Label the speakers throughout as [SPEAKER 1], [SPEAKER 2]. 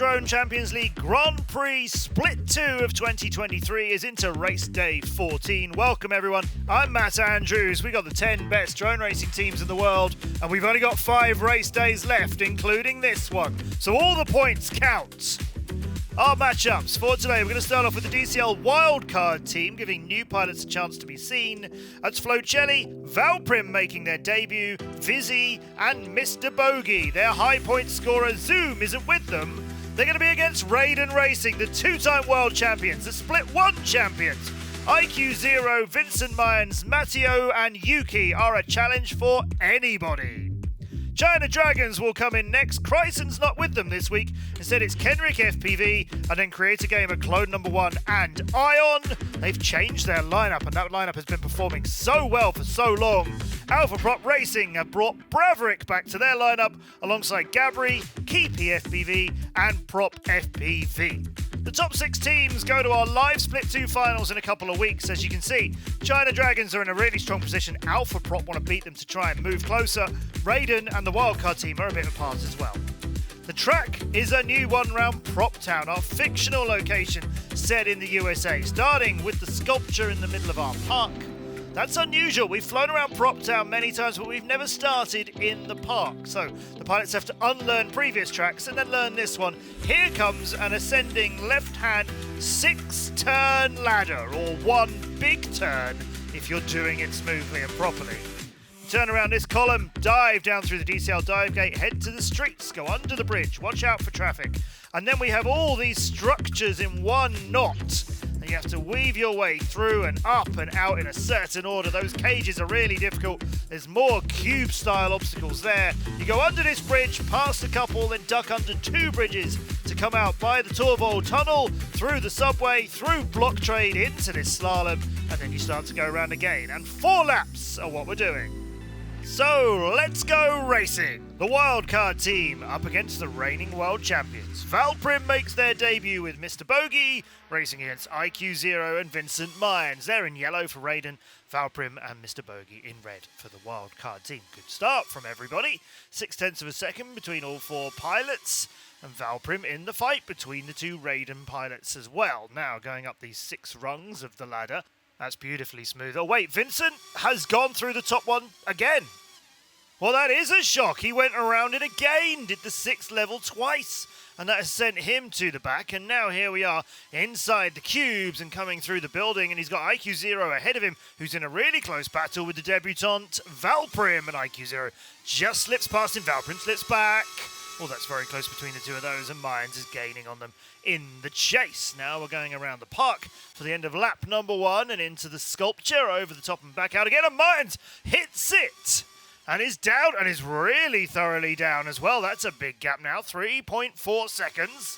[SPEAKER 1] Drone Champions League Grand Prix Split 2 of 2023 is into race day 14. Welcome everyone, I'm Matt Andrews. We got the 10 best drone racing teams in the world and we've only got 5 race days left, including this one. So all the points count. Our matchups for today, we're going to start off with the DCL Wildcard Team, giving new pilots a chance to be seen. That's Flocelli, Valprim making their debut, Vizzy and Mr. Bogey. Their high point scorer Zoom isn't with them. They're going to be against Raiden Racing, the 2-time world champions, the Split 1 champions. IQ0, Vincent Mayans, Matteo and Yuki are a challenge for anybody. China Dragons will come in next. Chryson's not with them this week. Instead, it's Kenrick FPV and then Create a Gamer, Clone Number 1 and Ion. They've changed their lineup and that lineup has been performing so well for so long. Alpha Prop Racing have brought Braverick back to their lineup alongside Gabri, Keepy FPV and Prop FPV. The top 6 teams go to our live Split 2 finals in a couple of weeks. As you can see, China Dragons are in a really strong position. Alpha Prop want to beat them to try and move closer. Raiden and the Wildcard Team are a bit apart as well. The track is a new one-round Prop Town, our fictional location set in the USA, starting with the sculpture in the middle of our park. That's unusual. We've flown around Prop Town many times, but we've never started in the park. So the pilots have to unlearn previous tracks and then learn this one. Here comes an ascending left-hand 6-turn ladder, or one big turn if you're doing it smoothly and properly. Turn around this column, dive down through the DCL dive gate, head to the streets, go under the bridge, watch out for traffic. And then we have all these structures in one knot. And you have to weave your way through and up and out in a certain order. Those cages are really difficult. There's more cube-style obstacles there. You go under this bridge, past a couple, then duck under 2 bridges to come out by the Torvald Tunnel, through the subway, through Block Trade, into this slalom, and then you start to go around again. And 4 laps are what we're doing. So, let's go racing! The Wildcard Team up against the reigning world champions. Valprim makes their debut with Mr. Bogey, racing against IQ0 and Vincent Mayans. They're in yellow for Raiden, Valprim and Mr. Bogey in red for the Wildcard Team. Good start from everybody. 0.6 of a second between all 4 pilots. And Valprim in the fight between the 2 Raiden pilots as well. Now going up these 6 rungs of the ladder. That's beautifully smooth. Oh wait, Vincent has gone through the top one again. Well, that is a shock. He went around it again, did the 6th level twice, and that has sent him to the back. And now here we are inside the cubes and coming through the building, and he's got IQ0 ahead of him, who's in a really close battle with the debutant Valprim, and IQ0 just slips past him. Valprim slips back. Well, that's very close between the 2 of those, and Mayans is gaining on them in the chase. Now we're going around the park for the end of lap number 1 and into the sculpture, over the top and back out again, and Mayans hits it! And is down, and is really thoroughly down as well. That's a big gap now, 3.4 seconds.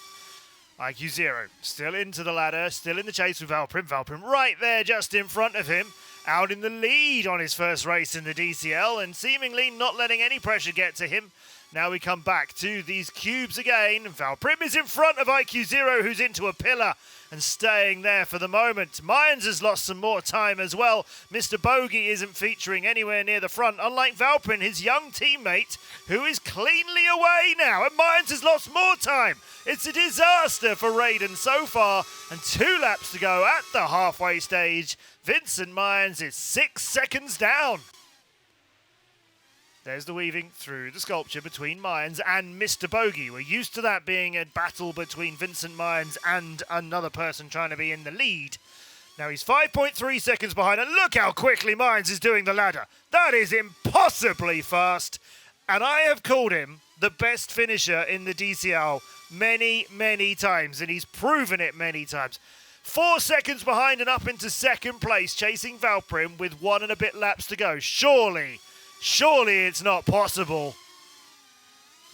[SPEAKER 1] IQ0 still into the ladder, still in the chase with Valprim. Valprim right there just in front of him, out in the lead on his first race in the DCL, and seemingly not letting any pressure get to him. Now we come back to these cubes again. Valprim is in front of IQ0, who's into a pillar and staying there for the moment. Mayans has lost some more time as well. Mr. Bogey isn't featuring anywhere near the front, unlike Valprim, his young teammate, who is cleanly away now. And Mayans has lost more time. It's a disaster for Raiden so far, and 2 laps to go at the halfway stage. Vincent Mayans is 6 seconds down. There's the weaving through the sculpture between Mayans and Mr. Bogey. We're used to that being a battle between Vincent Mayans and another person trying to be in the lead. Now he's 5.3 seconds behind, and look how quickly Mayans is doing the ladder. That is impossibly fast, and I have called him the best finisher in the DCL many, many times, and he's proven it many times. 4 seconds behind and up into second place, chasing Valprim with 1 and a bit laps to go. Surely it's not possible.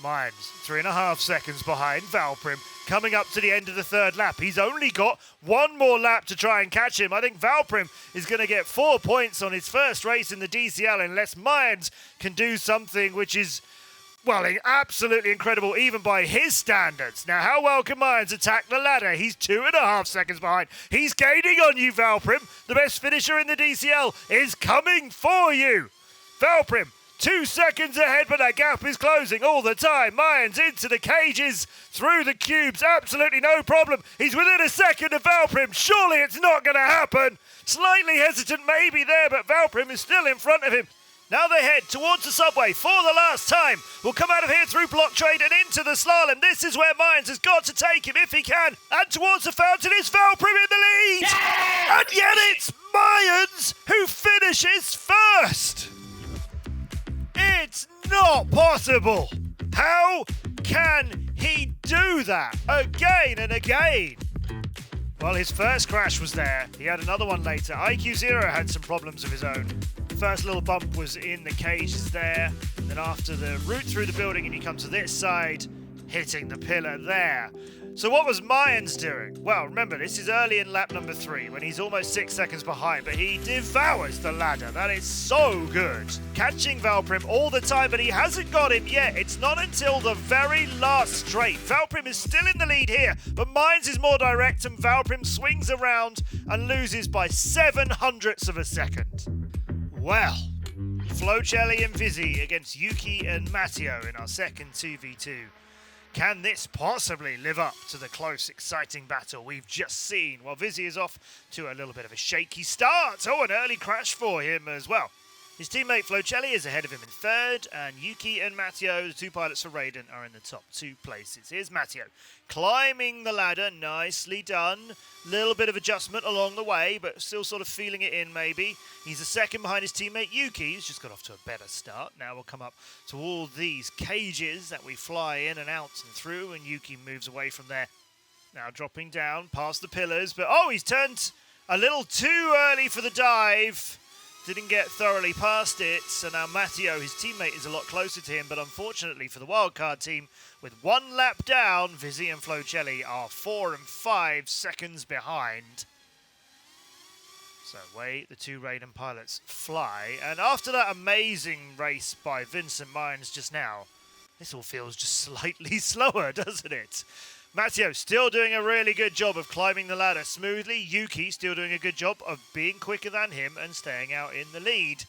[SPEAKER 1] Mayans, 3.5 seconds behind Valprim, coming up to the end of the 3rd lap. He's only got 1 more lap to try and catch him. I think Valprim is going to get 4 points on his first race in the DCL unless Mayans can do something which is, well, absolutely incredible even by his standards. Now, how well can Mayans attack the ladder? He's 2.5 seconds behind. He's gaining on you, Valprim. The best finisher in the DCL is coming for you. Valprim 2 seconds ahead, but that gap is closing all the time. Mayans into the cages, through the cubes, absolutely no problem. He's within a second of Valprim. Surely it's not going to happen. Slightly hesitant maybe there, but Valprim is still in front of him. Now they head towards the subway for the last time. We'll come out of here through block trade and into the slalom. This is where Mayans has got to take him if he can. And towards the fountain is Valprim in the lead. Yeah! And yet it's Mayans who finishes first. It's not possible. How can he do that again and again? Well, his first crash was there. He had another one later. IQ0 had some problems of his own. First little bump was in the cages there. Then after the route through the building and you come to this side, hitting the pillar there. So what was Mayans doing? Well, remember, this is early in lap number 3 when he's almost 6 seconds behind, but he devours the ladder. That is so good. Catching Valprim all the time, but he hasn't got him yet. It's not until the very last straight. Valprim is still in the lead here, but Mayans is more direct and Valprim swings around and loses by 0.07 of a second. Well, Flocelli and Vizzy against Yuki and Matteo in our second 2v2. Can this possibly live up to the close, exciting battle we've just seen? Well, Vizzy is off to a little bit of a shaky start. Oh, an early crash for him as well. His teammate Flocelli is ahead of him in third, and Yuki and Matteo, the 2 pilots for Raiden, are in the top 2 places. Here's Matteo climbing the ladder, nicely done. Little bit of adjustment along the way, but still sort of feeling it in maybe. He's a second behind his teammate Yuki, who's just got off to a better start. Now we'll come up to all these cages that we fly in and out and through, and Yuki moves away from there. Now dropping down past the pillars, but oh, he's turned a little too early for the dive. Didn't get thoroughly past it, so now Matteo, his teammate, is a lot closer to him, but unfortunately for the Wildcard team, with 1 lap down, Vizzy and Flocelli are 4 and 5 seconds behind. So away the 2 Raiden pilots fly, and after that amazing race by Vincent Mayans just now, this all feels just slightly slower, doesn't it? Matteo still doing a really good job of climbing the ladder smoothly. Yuki still doing a good job of being quicker than him and staying out in the lead.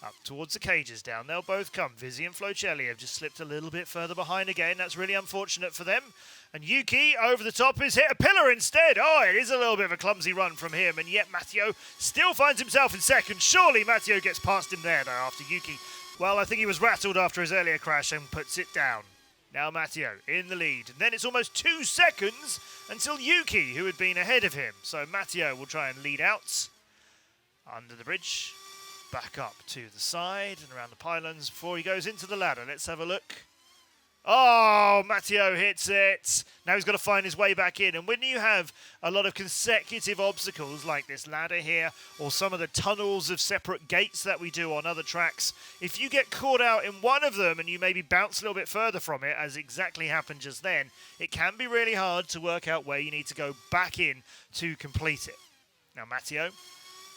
[SPEAKER 1] Up towards the cages, down they'll both come. Vizzy and Flocelli have just slipped a little bit further behind again. That's really unfortunate for them. And Yuki over the top has hit a pillar instead. Oh, it is a little bit of a clumsy run from him, and yet Matteo still finds himself in second. Surely Matteo gets past him there though after Yuki. Well, I think he was rattled after his earlier crash and puts it down. Now Matteo in the lead. And then it's almost 2 seconds until Yuki, who had been ahead of him. So Matteo will try and lead out under the bridge, back up to the side and around the pylons before he goes into the ladder. Let's have a look. Oh, Matteo hits it. Now he's got to find his way back in. And when you have a lot of consecutive obstacles like this ladder here, or some of the tunnels of separate gates that we do on other tracks, if you get caught out in one of them and you maybe bounce a little bit further from it, as exactly happened just then, it can be really hard to work out where you need to go back in to complete it. Now Matteo,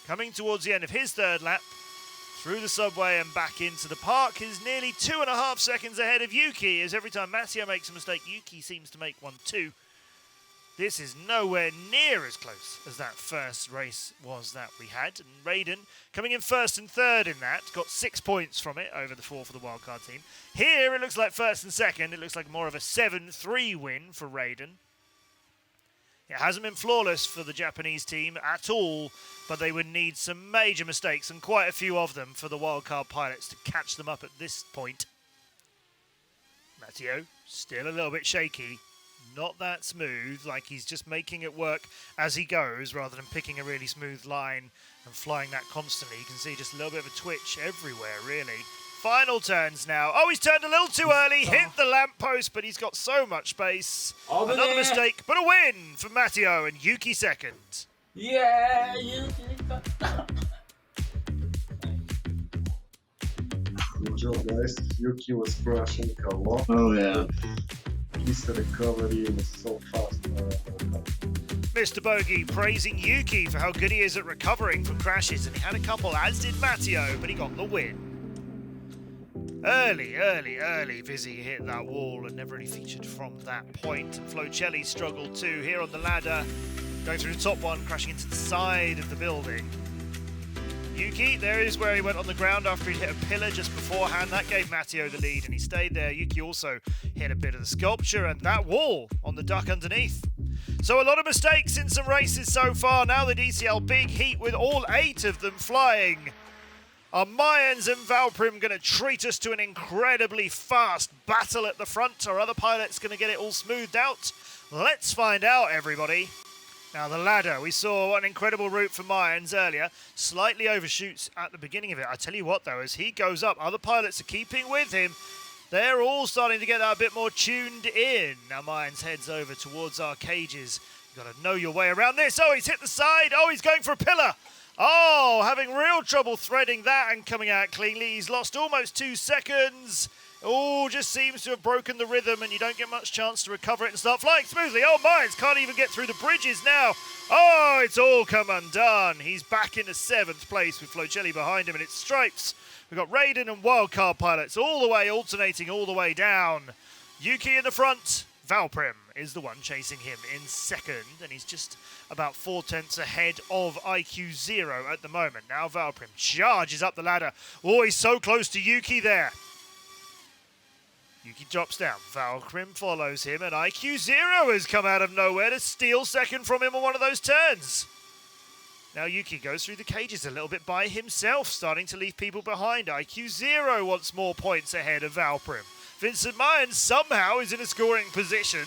[SPEAKER 1] coming towards the end of his 3rd lap, through the subway and back into the park, is nearly 2.5 seconds ahead of Yuki, as every time Matteo makes a mistake, Yuki seems to make one too. This is nowhere near as close as that first race was that we had. And Raiden, coming in 1st and 3rd in that, got 6 points from it over the 4 for the Wildcard team. Here, it looks like 1st and 2nd. It looks like more of a 7-3 win for Raiden. It hasn't been flawless for the Japanese team at all, but they would need some major mistakes, and quite a few of them, for the wildcard pilots to catch them up at this point. Matteo, still a little bit shaky. Not that smooth, like he's just making it work as he goes, rather than picking a really smooth line and flying that constantly. You can see just a little bit of a twitch everywhere, really. Final turns now. Oh, he's turned a little too early, hit the lamppost, but he's got so much space. Another mistake, but a win for Matteo and Yuki 2nd.
[SPEAKER 2] Yeah, Yuki.
[SPEAKER 3] Good job, guys. Yuki was crashing a lot.
[SPEAKER 2] Oh, yeah.
[SPEAKER 3] His recovery was so fast.
[SPEAKER 1] Mr. Bogey praising Yuki for how good he is at recovering from crashes, and he had a couple, as did Matteo, but he got the win. Early Vizzy hit that wall and never really featured from that point. And Flocelli struggled too here on the ladder, going through the top one, crashing into the side of the building. Yuki, there is where he went on the ground after he hit a pillar just beforehand. That gave Matteo the lead and he stayed there. Yuki also hit a bit of the sculpture and that wall on the duck underneath. So a lot of mistakes in some races so far. Now the DCL Big Heat with all 8 of them flying. Are Mayans and Valprim going to treat us to an incredibly fast battle at the front? Are other pilots going to get it all smoothed out? Let's find out, everybody. Now the ladder, we saw an incredible route for Mayans earlier. Slightly overshoots at the beginning of it. I tell you what though, as he goes up, other pilots are keeping with him. They're all starting to get that a bit more tuned in. Now Mayans heads over towards our cages. You've got to know your way around this. Oh, he's hit the side. Oh, he's going for a pillar. Oh, having real trouble threading that and coming out cleanly. He's lost almost 2 seconds. Oh, just seems to have broken the rhythm and you don't get much chance to recover it and start flying smoothly. Oh, Mayans can't even get through the bridges now. Oh, it's all come undone. He's back into 7th place with Flocelli behind him and it's Stripes. We've got Raiden and Wildcard pilots all the way, alternating all the way down. Yuki in the front. Valprim is the one chasing him in 2nd, and he's just about 4/10 ahead of IQ0 at the moment. Now Valprim charges up the ladder. Oh, he's so close to Yuki there. Yuki drops down. Valprim follows him, and IQ0 has come out of nowhere to steal 2nd from him on one of those turns. Now Yuki goes through the cages a little bit by himself, starting to leave people behind. IQ0 wants more points ahead of Valprim. Vincent Mayans somehow is in a scoring position.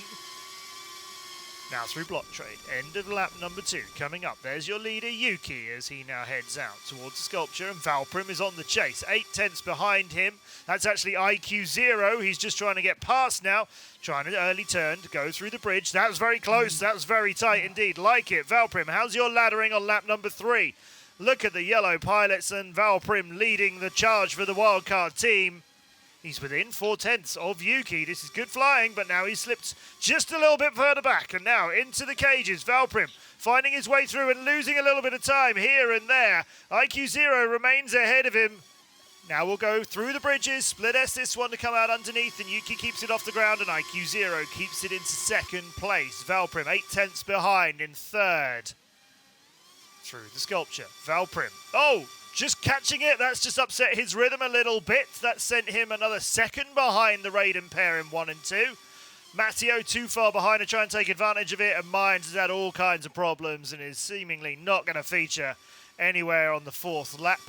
[SPEAKER 1] Now through block trade, end of lap number 2 coming up. There's your leader Yuki as he now heads out towards the sculpture and Valprim is on the chase. 8/10 behind him. That's actually IQ0. He's just trying to get past now. Trying an early turn to go through the bridge. That was very close. That was very tight indeed. Like it. Valprim, how's your laddering on lap number 3? Look at the yellow pilots and Valprim leading the charge for the wildcard team. He's within 4/10 of Yuki. This is good flying, but now he's slipped just a little bit further back. And now into the cages. Valprim finding his way through and losing a little bit of time here and there. IQ0 remains ahead of him. Now we'll go through the bridges. Split S this one to come out underneath, and Yuki keeps it off the ground, and IQ0 keeps it into 2nd place. Valprim 8/10 behind in 3rd. Through the sculpture. Valprim. Oh! Just catching it, that's just upset his rhythm a little bit. That sent him another 2nd behind the Raiden pair in 1 and 2. Matteo too far behind to try and take advantage of it, and Mayans has had all kinds of problems and is seemingly not going to feature anywhere on the 4th lap.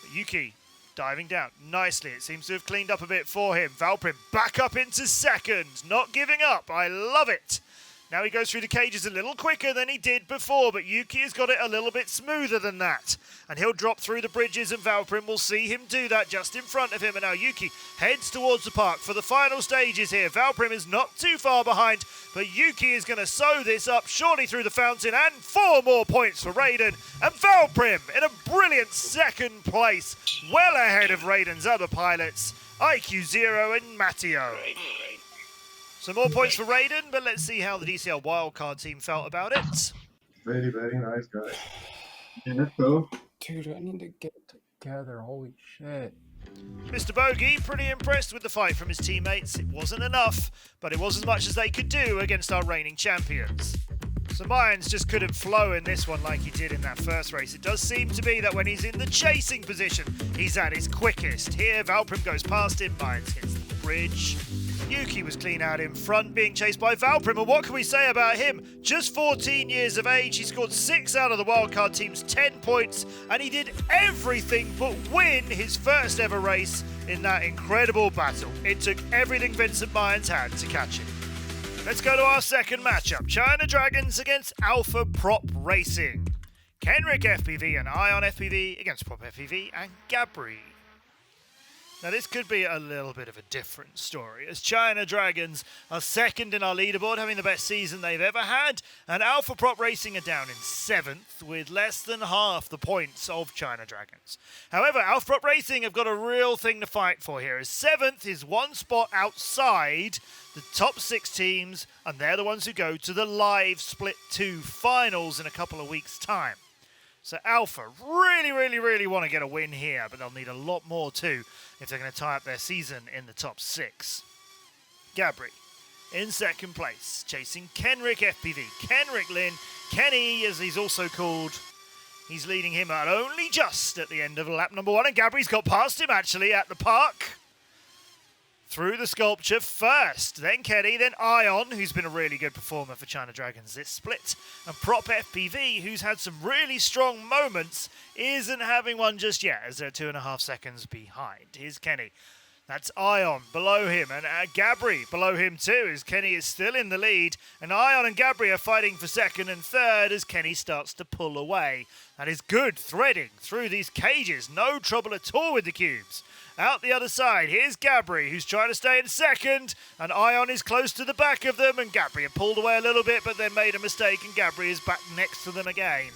[SPEAKER 1] But Yuki diving down nicely. It seems to have cleaned up a bit for him. Valprim back up into 2nd, not giving up. I love it. Now he goes through the cages a little quicker than he did before, but Yuki has got it a little bit smoother than that. And he'll drop through the bridges and Valprim will see him do that just in front of him. And now Yuki heads towards the park for the final stages here. Valprim is not too far behind, but Yuki is going to sew this up surely through the fountain. And 4 more points for Raiden. And Valprim in a brilliant 2nd place, well ahead of Raiden's other pilots, IQ0 and Matteo. Some more points for Raiden, but let's see how the DCL Wildcard team felt about it.
[SPEAKER 3] Very, very nice guy.
[SPEAKER 2] Yeah, let's go.
[SPEAKER 4] Dude, I need to get together. Holy shit.
[SPEAKER 1] Mr. Bogey, pretty impressed with the fight from his teammates. It wasn't enough, but it was as much as they could do against our reigning champions. So Mayans just couldn't flow in this one like he did in that first race. It does seem to be that when he's in the chasing position, he's at his quickest. Here, Valprim goes past him, Mayans hits the bridge. Yuki was clean out in front, being chased by Valprim, and what can we say about him? Just 14 years of age, he scored 6 out of the wildcard team's 10 points, and he did everything but win his first ever race in that incredible battle. It took everything Vincent Mayans had to catch him. Let's go to our 2nd matchup, China Dragons against Alpha Prop Racing. Kenrick FPV and Ion FPV against Prop FPV and Gabri. Now this could be a little bit of a different story, as China Dragons are 2nd in our leaderboard, having the best season they've ever had, and Alpha Prop Racing are down in 7th with less than half the points of China Dragons. However, Alpha Prop Racing have got a real thing to fight for here, as 7th is 1 spot outside the top 6 teams, and they're the ones who go to the live Split 2 finals in a couple of weeks' time. So Alpha really want to get a win here, but they'll need a lot more too if they're going to tie up their season in the top 6. Gabri in 2nd place, chasing Kenrick FPV. Kenrick Lin, Kenny as he's also called. He's leading him out only just at the end of lap number 1, and Gabri's got past him actually at the park. Through the sculpture first, then Kenny, then Ion, who's been a really good performer for China Dragons this split, and Prop FPV, who's had some really strong moments, isn't having one just yet, as they're 2.5 seconds behind. Here's Kenny. That's Ion below him, and Gabri below him too, as Kenny is still in the lead, and Ion and Gabri are fighting for second and third as Kenny starts to pull away. That is good threading through these cages, no trouble at all with the cubes. Out the other side, here's Gabri, who's trying to stay in second, and Ion is close to the back of them, and Gabri had pulled away a little bit, but then made a mistake, and Gabri is back next to them again.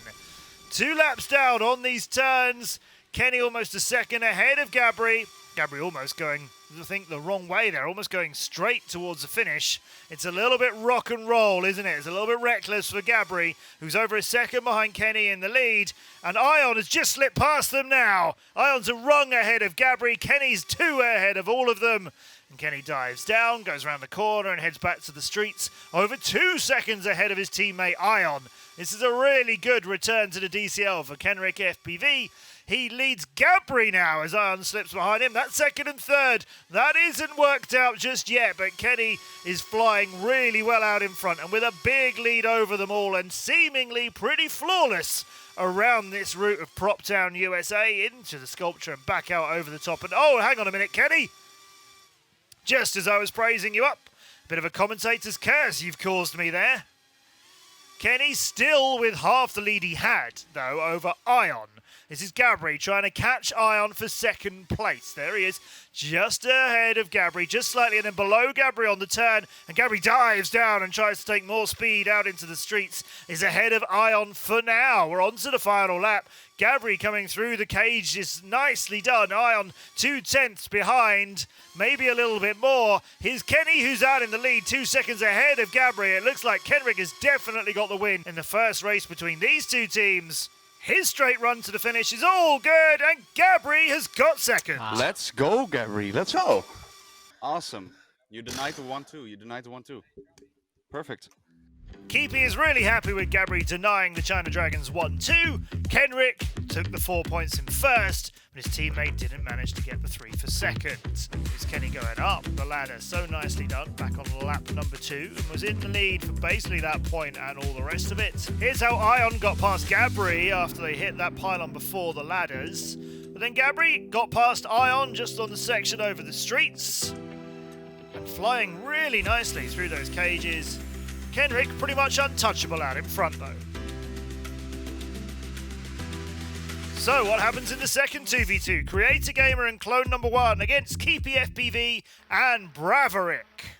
[SPEAKER 1] 2 laps down on these turns. Kenny almost a second ahead of Gabri. Gabri almost going, I think, the wrong way there, almost going straight towards the finish. It's a little bit rock and roll, isn't it? It's a little bit reckless for Gabri, who's over a second behind Kenny in the lead. And Ion has just slipped past them now. Ion's a rung ahead of Gabri. Kenny's 2 ahead of all of them. And Kenny dives down, goes around the corner and heads back to the streets. Over 2 seconds ahead of his teammate Ion. This is a really good return to the DCL for Kenrick FPV. He leads Gabri now as Ion slips behind him. That's second and third. That isn't worked out just yet, but Kenny is flying really well out in front and with a big lead over them all and seemingly pretty flawless around this route of Prop Town, USA, into the sculpture and back out over the top. And oh, hang on a minute, Kenny. Just as I was praising you up, bit of a commentator's curse you've caused me there. Kenny still with half the lead he had, though, over Ion. This is Gabri trying to catch Ion for second place. There he is, just ahead of Gabri, just slightly, and then below Gabri on the turn. And Gabri dives down and tries to take more speed out into the streets. Is ahead of Ion for now. We're on to the final lap. Gabri coming through the cage is nicely done. Ion 2/10 behind, maybe a little bit more. Here's Kenny, who's out in the lead, 2 seconds ahead of Gabri. It looks like Kenrick has definitely got the win in the first race between these two teams. His straight run to the finish is all good, and Gabri has got second.
[SPEAKER 5] Let's go, Gabri. Let's go. Awesome. You denied the 1-2. You denied the 1-2. Perfect.
[SPEAKER 1] Keepy is really happy with Gabri denying the China Dragons 1-2. Kenrick took the 4 points in first, but his teammate didn't manage to get the 3 for second. Here's Kenny going up the ladder, so nicely done, back on lap number 2, and was in the lead for basically that point and all the rest of it. Here's how Ion got past Gabri after they hit that pylon before the ladders. But then Gabri got past Ion just on the section over the streets, and flying really nicely through those cages. Kenrick pretty much untouchable out in front though. So what happens in the second 2v2? Creator Gamer and Clone Number 1 against Keepy FPV and Braverick.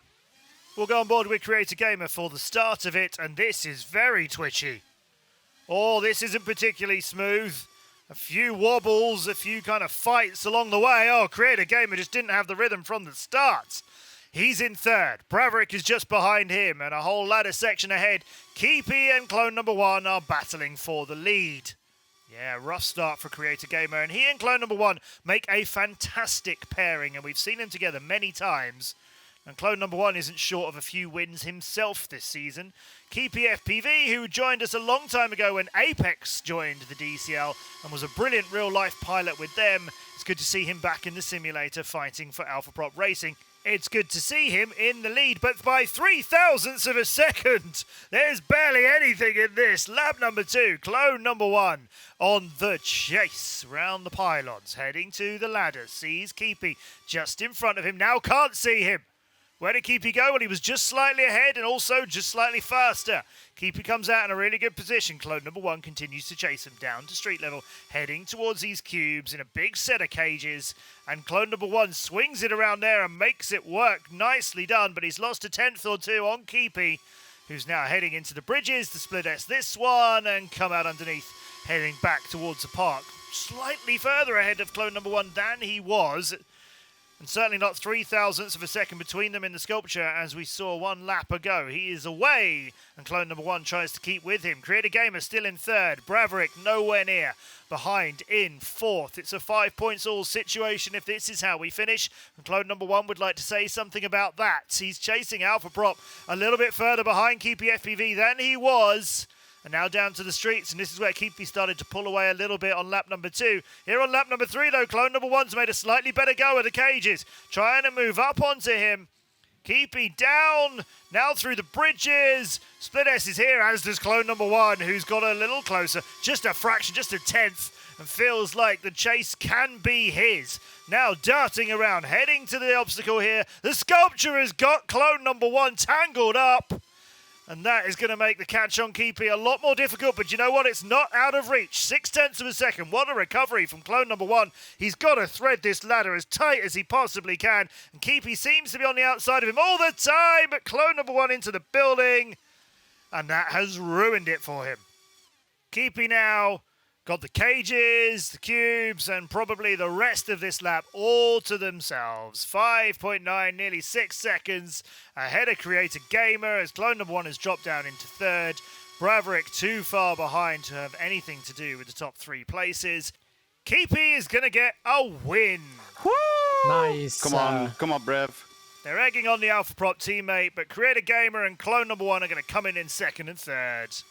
[SPEAKER 1] We'll go on board with Creator Gamer for the start of it, and this is very twitchy. Oh, this isn't particularly smooth. A few wobbles, a few kind of fights along the way. Oh, Creator Gamer just didn't have the rhythm from the start. He's in third. Braverick is just behind him, and a whole ladder section ahead. Keepy and Clone Number 1 are battling for the lead. Yeah, rough start for Creator Gamer, and he and Clone Number 1 make a fantastic pairing, and we've seen them together many times. And Clone Number 1 isn't short of a few wins himself this season. Keepy FPV, who joined us a long time ago when Apex joined the DCL and was a brilliant real-life pilot with them. It's good to see him back in the simulator fighting for Alpha Prop Racing. It's good to see him in the lead, but by 0.003 of a second. There's barely anything in this. Lap number 2, Clone Number 1 on the chase round the pylons, heading to the ladder. Sees Keepy just in front of him. Now can't see him. Where did Keepy go? Well, he was just slightly ahead and also just slightly faster. Keepy comes out in a really good position. Clone Number 1 continues to chase him down to street level, heading towards these cubes in a big set of cages. And Clone Number 1 swings it around there and makes it work. Nicely done, but he's lost a 10th or 2 on Keepy, who's now heading into the bridges to split S this one and come out underneath, heading back towards the park. Slightly further ahead of Clone Number 1 than he was. And certainly not 0.003 of a second between them in the sculpture as we saw 1 lap ago. He is away, and Clone Number 1 tries to keep with him. Creator Gamer still in third. Braverick nowhere near. Behind in fourth. It's a 5 points all situation if this is how we finish. And Clone Number 1 would like to say something about that. He's chasing Alpha Prop a little bit further behind Keepy FPV than he was. And now down to the streets, and this is where Keepy started to pull away a little bit on lap number 2. Here on lap number 3, though, clone number 1's made a slightly better go of the cages, trying to move up onto him. Keepy down, now through the bridges. Split S is here, as does clone number 1, who's got a little closer, just a fraction, just a tenth, and feels like the chase can be his. Now darting around, heading to the obstacle here. The Sculpture has got clone number 1 tangled up. And that is going to make the catch on Keepy a lot more difficult. But you know what? It's not out of reach. 0.6 of a second. What a recovery from clone number 1. He's got to thread this ladder as tight as he possibly can. And Keepy seems to be on the outside of him all the time. But clone number 1 into the building. And that has ruined it for him. Keepy now got the cages, the cubes, and probably the rest of this lap all to themselves. 5.9, nearly 6 seconds ahead of Creator Gamer as clone number 1 has dropped down into 3rd. Braverick too far behind to have anything to do with the top 3 places. Keepy is going to get a win.
[SPEAKER 5] Woo!
[SPEAKER 4] Nice.
[SPEAKER 5] Come on, Brev.
[SPEAKER 1] They're egging on the Alpha Prop teammate, but Creator Gamer and clone number 1 are going to come in 2nd and 3rd.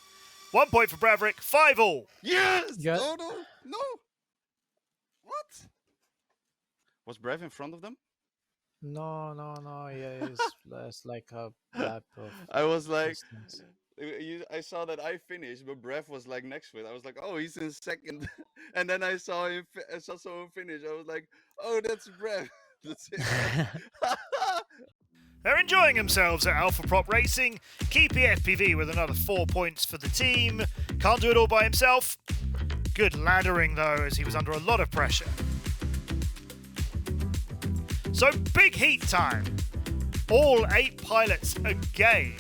[SPEAKER 1] 1 point for Braverick, 5 all.
[SPEAKER 5] Yes!
[SPEAKER 4] Yeah.
[SPEAKER 5] No. What? Was Brev in front of them?
[SPEAKER 4] No. Yeah, it's like a lap of
[SPEAKER 5] I was like,
[SPEAKER 4] distance.
[SPEAKER 5] I saw that I finished, but Brev was like next to it. I was like, oh, he's in 2nd. And then I saw someone finish. I was like, oh, that's Brev. That's it.
[SPEAKER 1] They're enjoying themselves at Alpha Prop Racing. Keepy FPV with another 4 points for the team. Can't do it all by himself. Good laddering, though, as he was under a lot of pressure. So, big heat time. All 8 pilots again.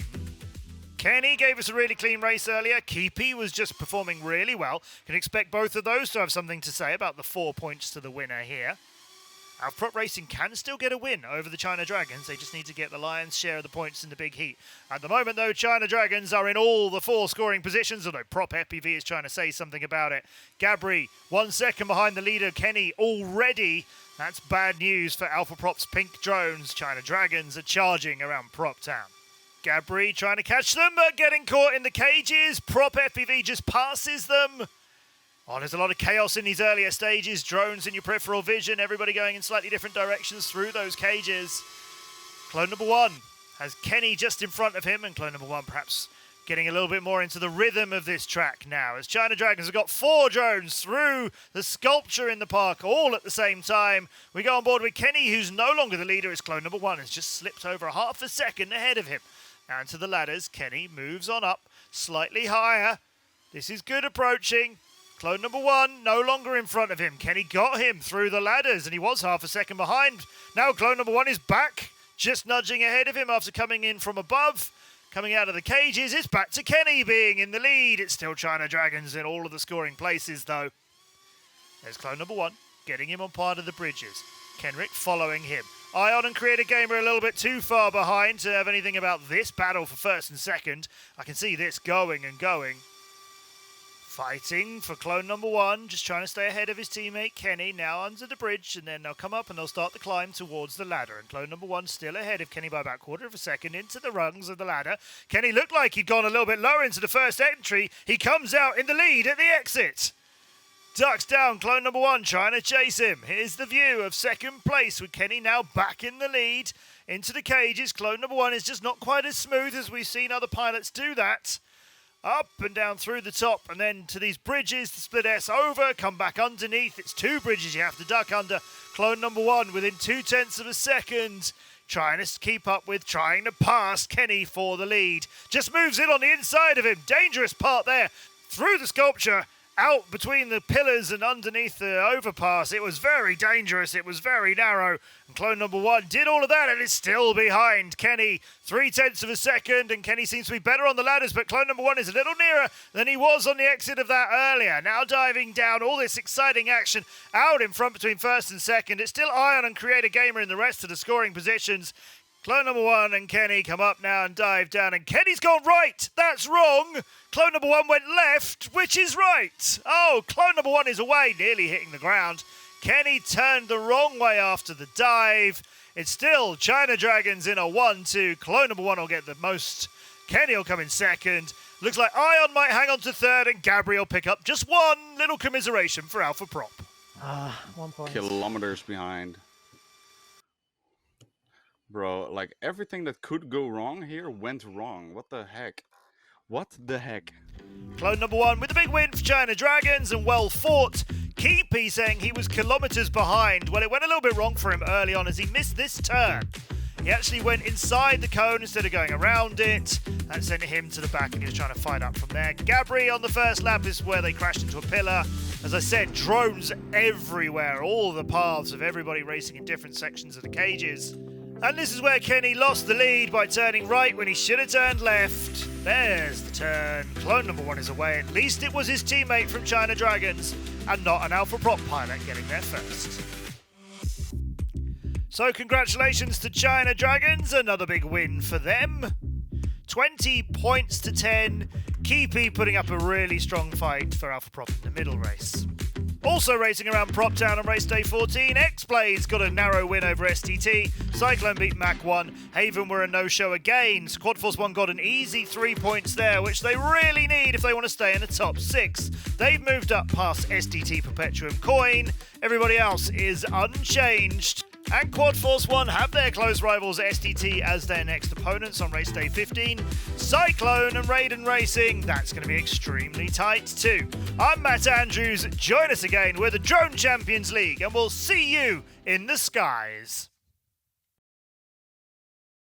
[SPEAKER 1] Kenny gave us a really clean race earlier. Keepy was just performing really well. Can expect both of those to have something to say about the 4 points to the winner here. Alpha Prop Racing can still get a win over the China Dragons. They just need to get the lion's share of the points in the big heat. At the moment, though, China Dragons are in all the 4 scoring positions, although Prop FPV is trying to say something about it. Gabri, 1 second behind the leader, Kenny, already. That's bad news for Alpha Prop's pink drones. China Dragons are charging around Prop Town. Gabri trying to catch them, but getting caught in the cages. Prop FPV just passes them. Oh, there's a lot of chaos in these earlier stages. Drones in your peripheral vision. Everybody going in slightly different directions through those cages. Clone number 1 has Kenny just in front of him. And clone number 1 perhaps getting a little bit more into the rhythm of this track now. As China Dragons have got 4 drones through the Sculpture in the park all at the same time. We go on board with Kenny, who's no longer the leader as clone number 1 has just slipped over a half a second ahead of him. Down to the ladders. Kenny moves on up slightly higher. This is good approaching. Clone number 1 no longer in front of him. Kenny got him through the ladders and he was half a second behind. Now clone number 1 is back, just nudging ahead of him after coming in from above. Coming out of the cages, it's back to Kenny being in the lead. It's still China Dragons in all of the scoring places though. There's clone number 1, getting him on part of the bridges. Kenrick following him. Ion and Creator Gamer a little bit too far behind to have anything about this battle for 1st and 2nd. I can see this going and going. Fighting for clone number 1, just trying to stay ahead of his teammate Kenny, now under the bridge, and then they'll come up and they'll start the climb towards the ladder. And clone number 1 still ahead of Kenny by about 1/4 of a second into the rungs of the ladder. Kenny looked like he'd gone a little bit lower into the first entry. He comes out in the lead at the exit. Ducks down, clone number 1 trying to chase him. Here's the view of 2nd place with Kenny now back in the lead. Into the cages, clone number 1 is just not quite as smooth as we've seen other pilots do that. Up and down through the top and then to these bridges, the split S over, come back underneath. It's 2 bridges you have to duck under. Clone number 1 within 0.2 of a second. Trying to keep up with, trying to pass Kenny for the lead. Just moves in on the inside of him. Dangerous part there. Through the Sculpture, out between the pillars and underneath the overpass. It was very dangerous. It was very narrow. And clone number 1 did all of that and is still behind Kenny. 0.3 of a second, and Kenny seems to be better on the ladders, but clone number 1 is a little nearer than he was on the exit of that earlier. Now diving down, all this exciting action out in front between 1st and 2nd. It's still Ion and Creator Gamer in the rest of the scoring positions. Clone number 1 and Kenny come up now and dive down, and Kenny's gone right. That's wrong. Clone number 1 went left, which is right. Oh, clone number 1 is away, nearly hitting the ground. Kenny turned the wrong way after the dive. It's still China Dragons in a 1-2. Clone number 1 will get the most. Kenny will come in 2nd. Looks like Ion might hang on to third and Gabriel pick up just one little commiseration for Alpha Prop.
[SPEAKER 4] 1 point.
[SPEAKER 5] Kilometers behind. Bro, like everything that could go wrong here went wrong. What the heck? What the heck?
[SPEAKER 1] Clone number 1 with a big win for China Dragons and well fought. Keepy saying he was kilometers behind. Well, it went a little bit wrong for him early on as he missed this turn. He actually went inside the cone instead of going around it. That sent him to the back and he was trying to fight up from there. Gabri on the first lap is where they crashed into a pillar. As I said, drones everywhere, all the paths of everybody racing in different sections of the cages. And this is where Kenny lost the lead by turning right when he should have turned left. There's the turn. Clone number 1 is away. At least it was his teammate from China Dragons and not an Alpha Prop pilot getting there first. So congratulations to China Dragons, another big win for them. 20 points to 10. Keepy putting up a really strong fight for Alpha Prop in the middle race. Also racing around Prop Town on race day 14, XBlades got a narrow win over STT, Cyclone beat Mach 1, Haven were a no-show again, Squad Force 1 got an easy 3 points there, which they really need if they want to stay in the top 6. They've moved up past STT Perpetuum Coin, everybody else is unchanged. And Quad Force 1 have their close rivals STT as their next opponents on race day 15. Cyclone and Raiden Racing, that's going to be extremely tight too. I'm Matt Andrews, join us again with the Drone Champions League and we'll see you in the skies.